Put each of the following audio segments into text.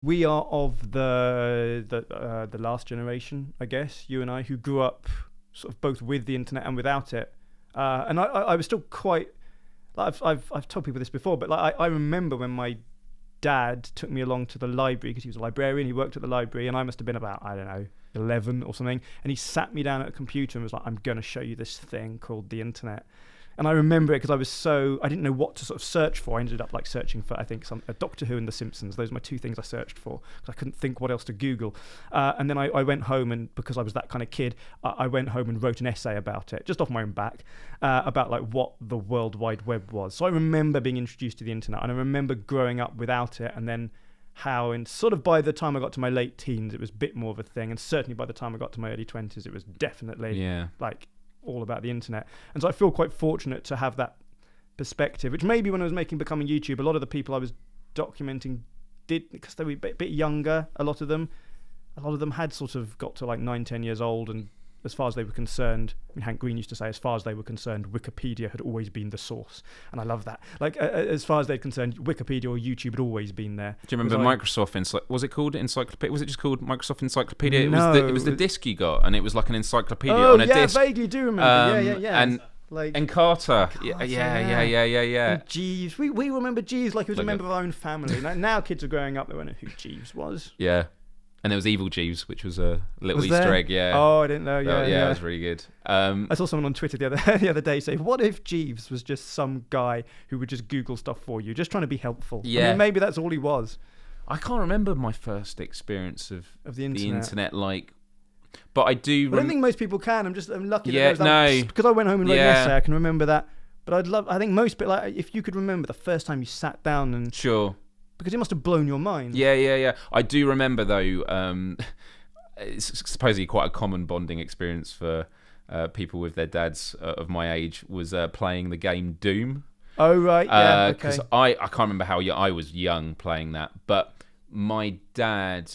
we are of the last generation, I guess, you and I, who grew up sort of both with the internet and without it. And I was still quite, like, I've told people this before, but like I remember when my dad took me along to the library, because he was a librarian, he worked at the library, and I must have been about, I don't know, 11 or something, and he sat me down at a computer and was like, I'm going to show you this thing called the internet. And I remember it because I didn't know what to sort of search for. I ended up like searching for, I think, a Doctor Who and The Simpsons. Those are my two things I searched for because I couldn't think what else to Google. And then I went home, and because I was that kind of kid, I went home and wrote an essay about it, just off my own back, about like what the World Wide Web was. So I remember being introduced to the internet, and I remember growing up without it, and then how, and sort of by the time I got to my late teens, it was a bit more of a thing, and certainly by the time I got to my early 20s, it was definitely like all about the internet. And so I feel quite fortunate to have that perspective, which maybe when I was becoming YouTube, a lot of the people I was documenting did, because they were a bit younger. A lot of them had sort of got to like 9-10 years old, and as far as they were concerned, I mean, Hank Green used to say, as far as they were concerned, Wikipedia had always been the source. And I love that. Like, as far as they're concerned, Wikipedia or YouTube had always been there. Do you remember Microsoft? Was it called Encyclopedia? Was it just called Microsoft Encyclopedia? No. It was the disc you got, and it was like an encyclopedia on a disc. Oh, yeah, vaguely do remember. Yeah. And like, and Carter. Carter, Yeah. And Jeeves. We remember Jeeves like he was a member of our own family. Now kids are growing up, they won't know who Jeeves was. Yeah. And there was Evil Jeeves, which was a little Easter egg, yeah. Oh, I didn't know. Yeah, it was really good. I saw someone on Twitter the other day say, "What if Jeeves was just some guy who would just Google stuff for you, just trying to be helpful?" Yeah. I mean, maybe that's all he was. I can't remember my first experience of the internet. Like, but I do. I don't think most people can. I'm lucky. Yeah, that because I went home and wrote an essay, I can remember that. But I think most people, like, if you could remember the first time you sat down and sure. Because it must have blown your mind. Yeah. I do remember, though, it's supposedly quite a common bonding experience for people with their dads of my age, was playing the game Doom. Oh, right, yeah, Because I can't remember how I was young playing that, but my dad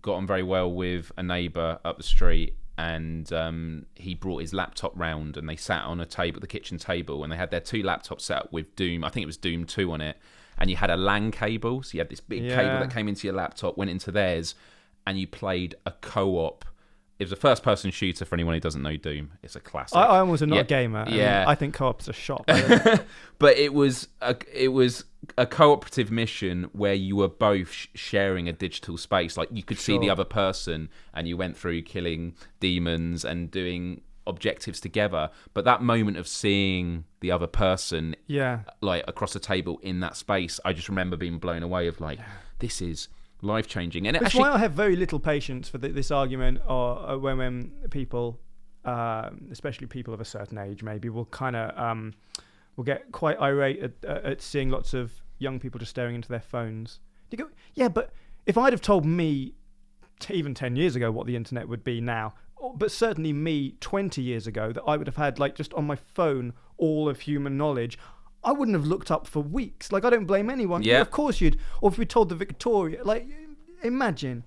got on very well with a neighbour up the street, and he brought his laptop round, and they sat on a table, the kitchen table, and they had their two laptops set up with Doom. I think it was Doom 2 on it. And you had a LAN cable, so you had this big cable that came into your laptop, went into theirs, and you played a co-op. It was a first-person shooter for anyone who doesn't know Doom. It's a classic. I almost am not a gamer. Yeah. I think co-op's a shot. But it was a cooperative mission where you were both sharing a digital space. Like, you could see the other person, and you went through killing demons and doing objectives together. But that moment of seeing the other person like across the table in that space, I just remember being blown away of like, this is life-changing. And that's why I have very little patience for this argument, or when people, especially people of a certain age maybe, will kind of will get quite irate at seeing lots of young people just staring into their phones. You go, yeah, but if I'd have told me even 10 years ago what the internet would be now, but certainly me 20 years ago, that I would have had like just on my phone all of human knowledge, I wouldn't have looked up for weeks. Like, I don't blame anyone. Yeah. Of course you'd. Or if we told the Victoria, like, imagine